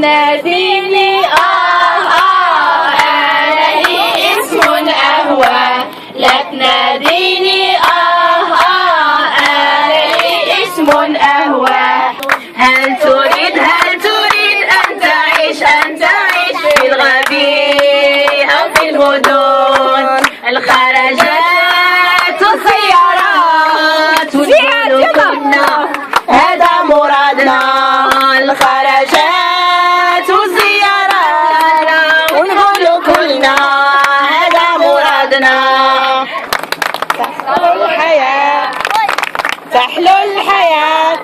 تناديني أنا لي اسم أهوى. لا تناديني أنا لي اسم أهوى. هل تريد أن تعيش في الغابة أو في المدن؟ الخرجات والسيارات والجبال كلنا هذا مرادنا. الخرجات والزيارات ونقول كلنا هذا مرادنا. تحلو الحياة تحلو الحياة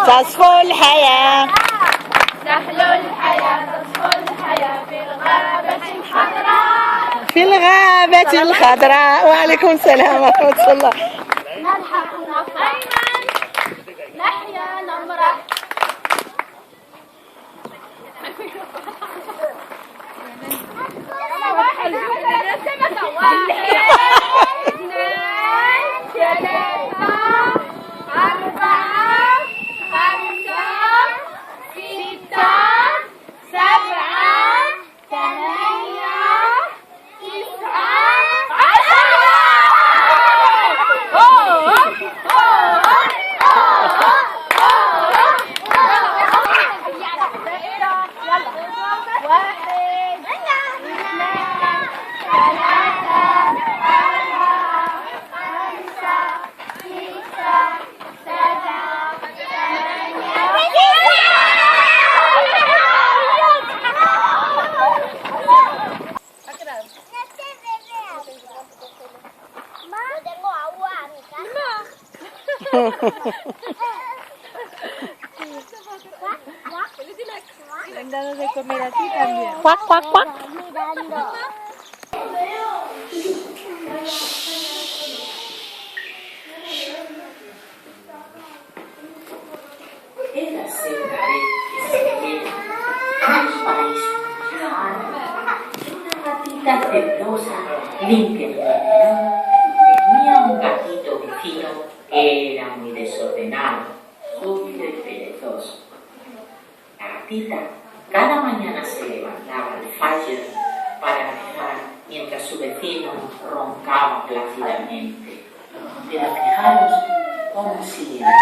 تصفو الحياة تحلو الحياة تصفو الحياة في الغابة الخضراء. وعليكم السلام ورحمة الله. نضحك ونفرح نحيا نمرح. واحد Dando de comer a ti también. Cuac, cuac, cuac. Érase una vez que se veía en un país lejano una gatita celosa, limpia y ordenada. Tenía un gatito vecino que era muy desordenado, sucio y perezoso. La gatita cada mañana se levantaba al fajr para rezar mientras su vecino roncaba plácidamente. Pero fijaros cómo sigue la historia.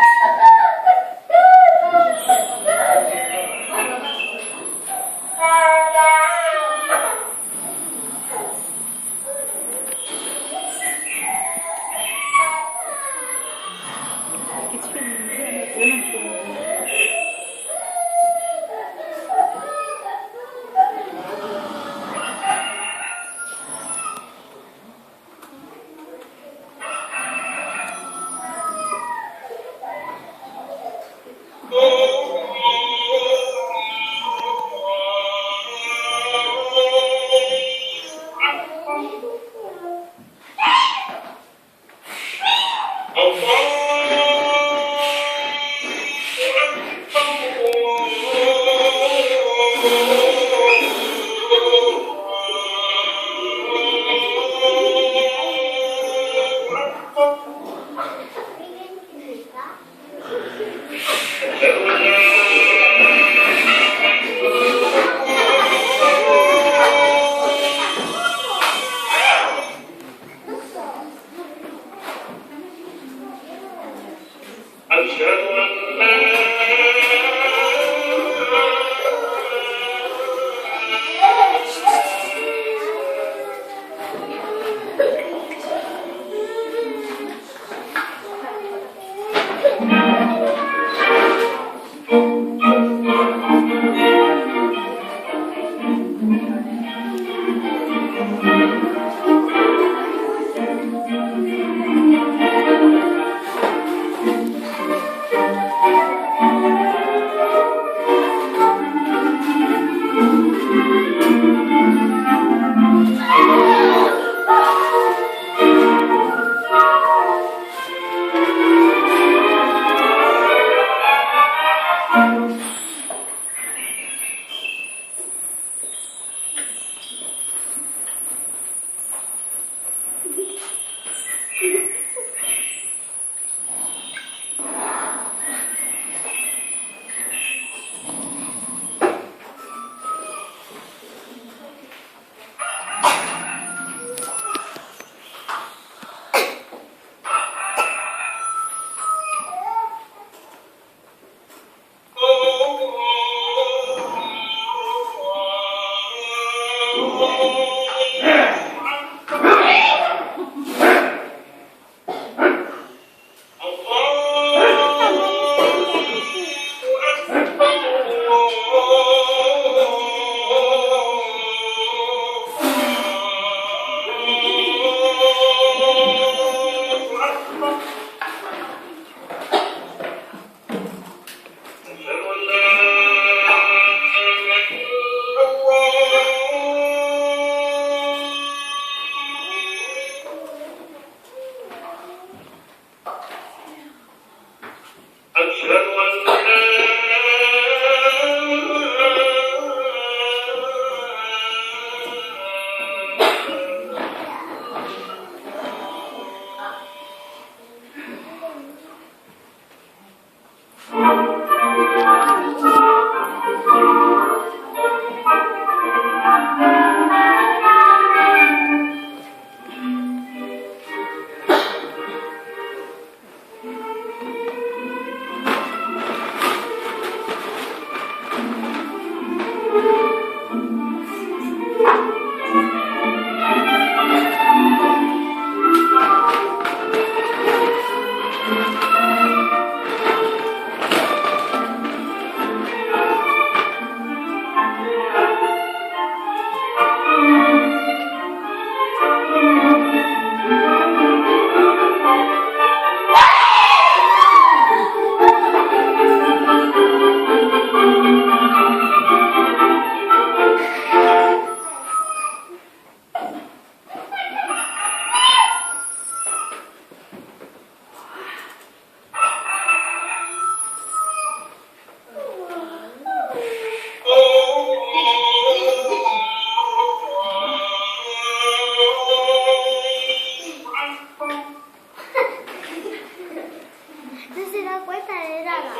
No se da cuenta de nada.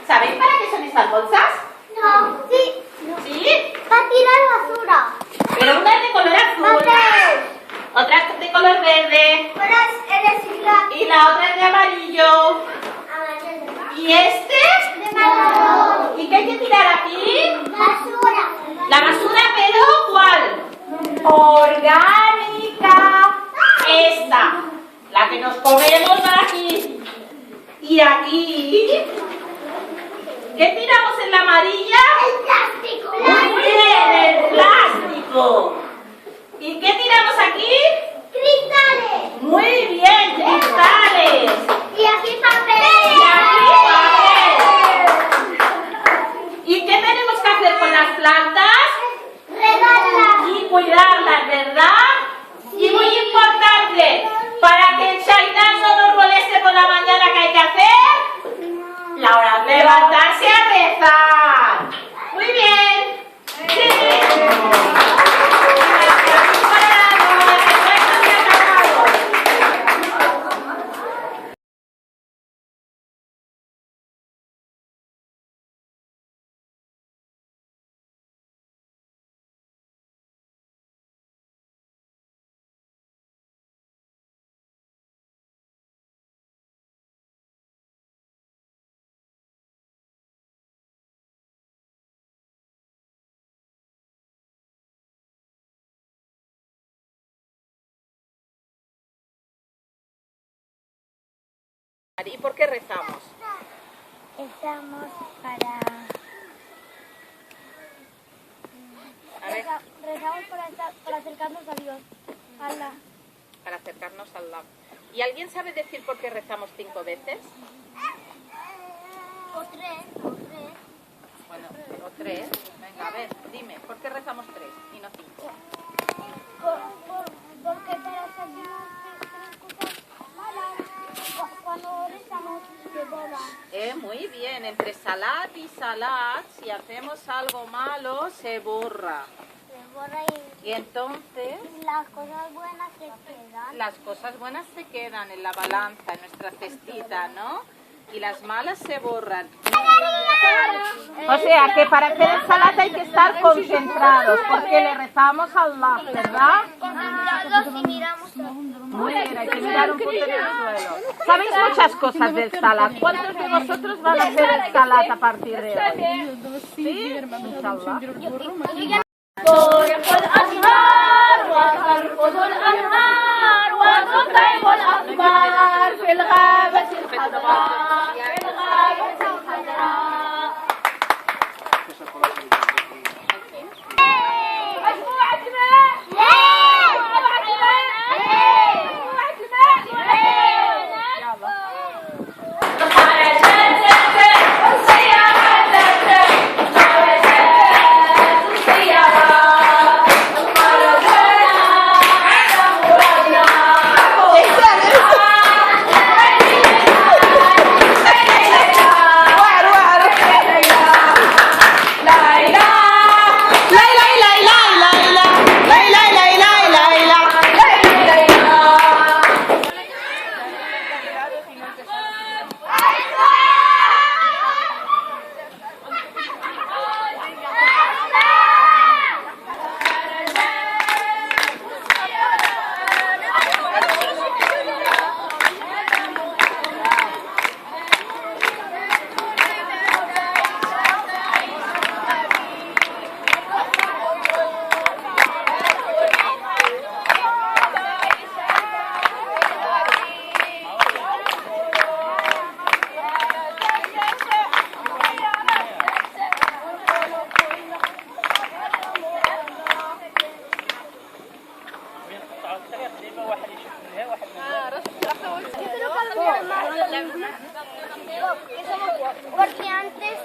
¿Sabéis para qué son estas bolsas? No, sí, ¿Sí? para tirar basura. Pero una es de color azul, Papel. otra es de color verde Para reciclar. y la otra es de amarillo. ¿Y este? De marrón. ¿Y qué hay que tirar aquí? Basura. La basura, pero ¿cuál? Orgánica. Esta, la que nos comemos aquí. Y aquí, ¿qué tiramos en la amarilla? El plástico. Muy bien, el plástico. ¿Y qué tiramos aquí? Cristales. Muy bien, cristales. Y aquí papel. Y aquí papel. ¿Y qué tenemos que hacer con las plantas? Regalas. Y cuidarlas, ¿verdad? Y muy importante, para que el Shaitán no nos moleste por la mañana, ¿qué hay que hacer? La hora de levantarse a rezar. Muy bien. Sí. ¿Y por qué rezamos? Estamos para... A ver, Rezamos para acercarnos a Dios. Allah. para acercarnos a Allah. ¿Y alguien sabe decir por qué rezamos 5 veces? O tres. Bueno, o 3. Venga, a ver, dime, ¿por qué rezamos 3 y no 5? Porque para salirnos de cosas malas, cuando rezamos se borran. Muy bien, entre salat y salat, si hacemos algo malo, se borra. Se borra Y entonces y las cosas buenas se quedan. las cosas buenas se quedan en la balanza, en nuestra cestita, ¿no? Y las malas se borran. O sea que para hacer el salat hay que estar concentrados, porque le rezamos a Allah, ¿verdad? Concentrados y miramos. Muy bien, hay que mirar un punto en el suelo. Sabéis muchas cosas del salat. ¿Cuántos de vosotros van a hacer el salat a partir de hoy? ¿Sí? Inshallah. ترق الأشهار وترقد الأنهار وتطعم الأثمار في الغابة الخضراء في الغابة الخضراء مجموعة ماء Porque antes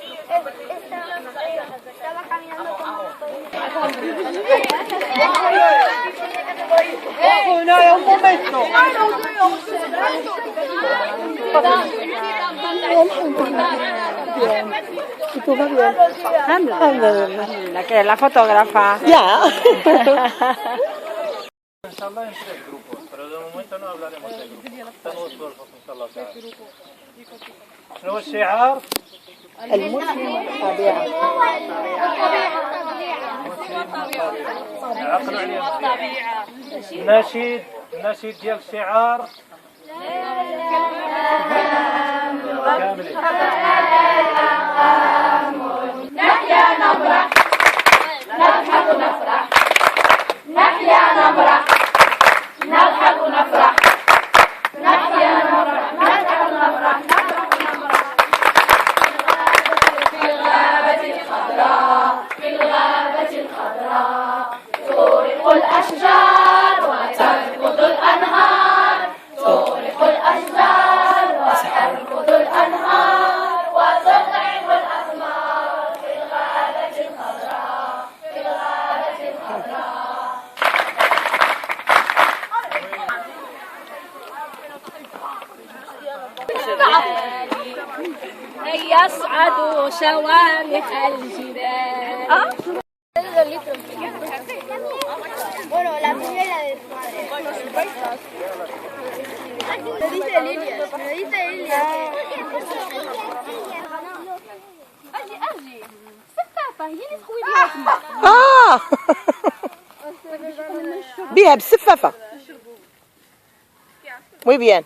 estaba caminando como No, è un momento. ¿Y tú, Gabriel? Alhamdulillah, que es la fotógrafa. Ya. Inshallah en 3 grupos, pero de momento no hablaremos de grupos. Estamos gordos, inshallah. شنو الشعار؟ المسلم طبيعة. عقلوا علينا. النشيد ديال الشعار كاملين. نحيا نمرح نضحك نفرح نحيا نمرح نضحك نفرح نحيا نمرح نضحك نفرح في الغابة الخضراء في الغابة الخضراء تورق الأشجار وتركض الأنهار تورق الأشجار وتركض الأنهار وتطعم الأثمار في الغابة الخضراء في الغابة الخضراء يصعد شوامخ الجبال Bueno, la tuya y la de tu madre. Lo dice Lilia. Lo dice Lilia. أجي سفافة هي اللي تخوي بها بيها بالسفافة. Muy bien.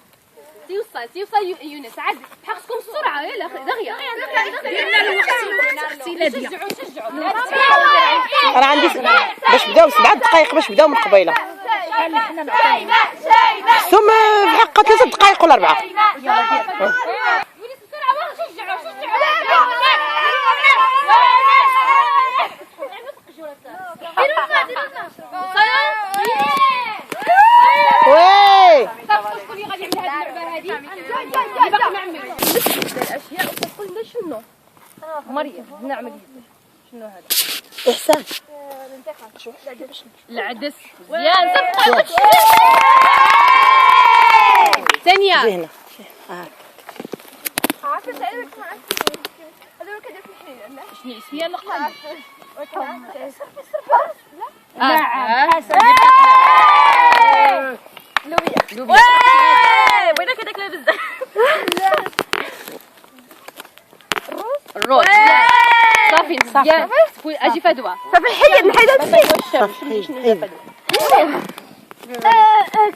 سيوصل يونس عاد بحقكم السرعة يلا دغيا أنا عندي باش بداو 7 دقائق باش بداو من قبيلة. ثم في حق 3 دقائق ولا 4. وي مريم نعمل شنو هذا؟ إحسان العدس مزيان ثانية هنا. شنو اسمها نقطة لوبيا بغيت هذاك بزاف الروز صافي مزيان اجي فدوى صافي نحيد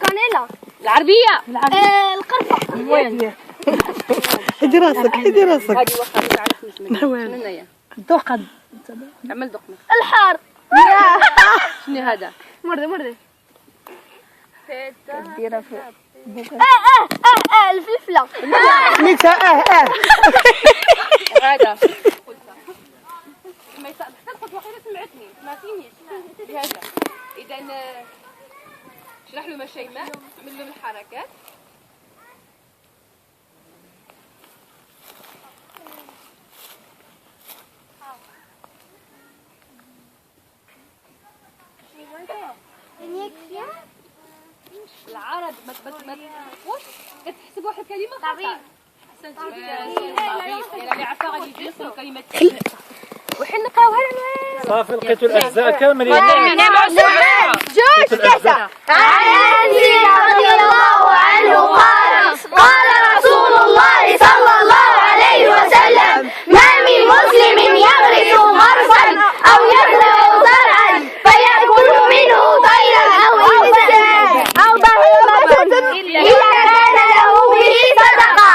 كانيلا العربية القرفة وين هدي راسك هدي راسك. هذه واخا ما نعرفوش منها شنو هي دوقة عمل دقنا الحار شنو هذا مرضي ديرها في الفلفلة سميتها هذا ما يصح حتى الخطوة واحدة سمعتني ما فينيش هذا إذا شرح له شيماء عمل له الحركات العرب ما تفوش كتحسب واحد الكلمة خطأ أحسنتي اللي عارفة غادي يجي يصل كلمة وحنا نقراوها صافي لقيتوا الاجزاء كاملين. جوج كذا عن أنس رضي الله عنه قال رسول الله صلى الله عليه وسلم ما من مسلم يغرس غرسا أو يزرع زرعا فيأكل منه طيرا أو إنسان أو بهيمة إلا كان له به صدقة.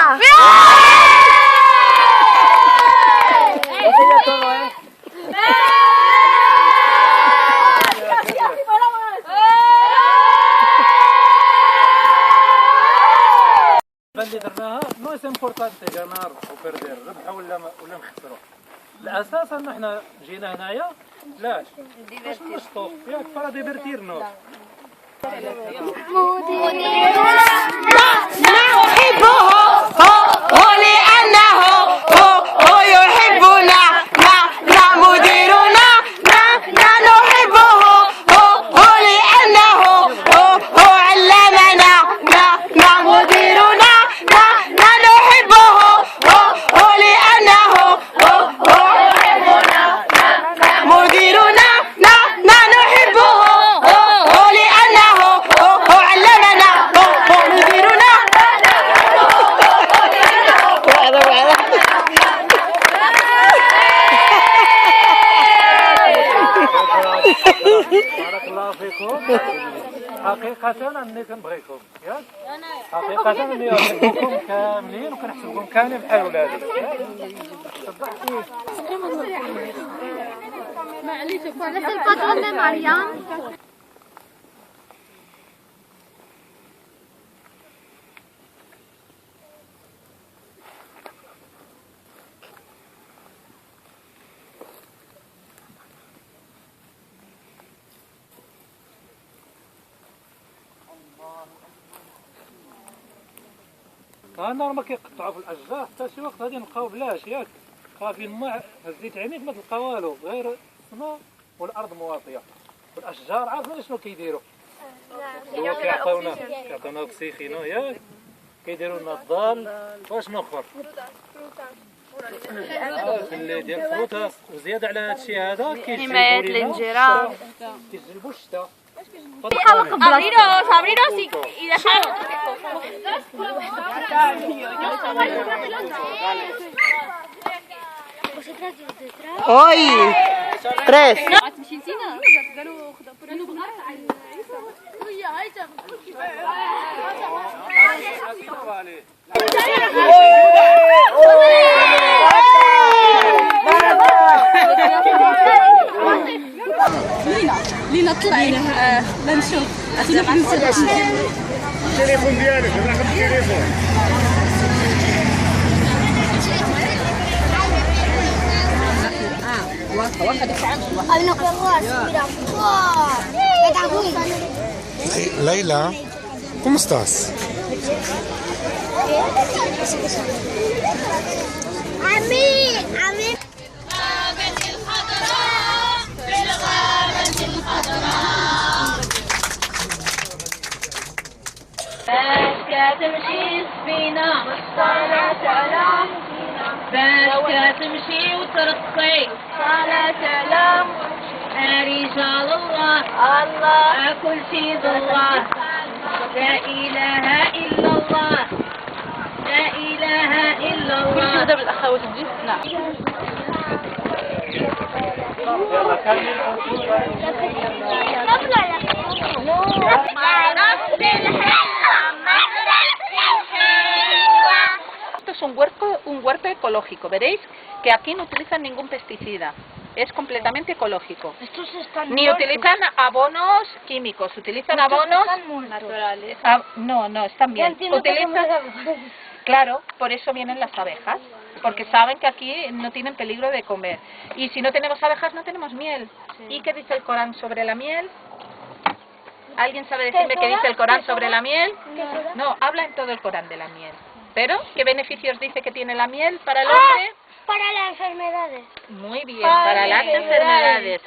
اللي درناها نو امبورطانتي جانار وبردير ربحوا ولا نخسروا. الاساس ان احنا جينا هنايا باش نشطوا ياك فرا ديفيرتير نو بارك الله فيكم. حقيقة أني كنبغيكم ياك حقيقة أني أحبكم كاملين وكنحسبكم كاملين بحال ولادي. أنا ما كيقطعوا في الأشجار حتى شي وقت غادي نلقاو بلاش ياك خافين ما هزيت عينيك ما تلقى والو غير السماء والأرض مواطية والأشجار عارفين شنو كيديروا؟ هو كيعطيونا أوكسيجين ياك كيديروا لنا الظل وشنو أخر؟ اللي ديال الفروت وزيادة على هادشي هذا كيجيبوا لنا كيجيبوا الشتا abrí rosy y dejarlo. Hoy 3 لينا طلعنا لا نشوف التليفون ديالك رقم التليفون Leila, ¿cómo estás? A mí. باش تمشي السفينة صلاة على باش تمشي وترقي صلاة على رجال الله كل شي الله لا إله إلا الله لا إله إلا الله كل شي بالأخوات نجيب نعم Esto es un huerto ecológico. Veréis que aquí no utilizan ningún pesticida. Es completamente ecológico. Ni utilizan abonos químicos, utilizan abonos naturales. No, están bien. Claro, por eso vienen las abejas, porque saben que aquí no tienen peligro de comer. Y si no tenemos abejas, no tenemos miel. ¿Y qué dice el Corán sobre la miel? ¿Alguien sabe decirme qué dice el Corán sobre la miel? No, habla en todo el Corán de la miel. ¿Pero qué beneficios dice que tiene la miel para el hombre? Para las enfermedades. Muy bien, para las enfermedades.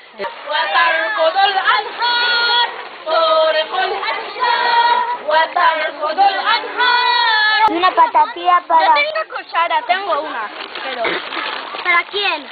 Una patatilla para... Yo tengo una cuchara, tengo una. Pero... ¿Para quién?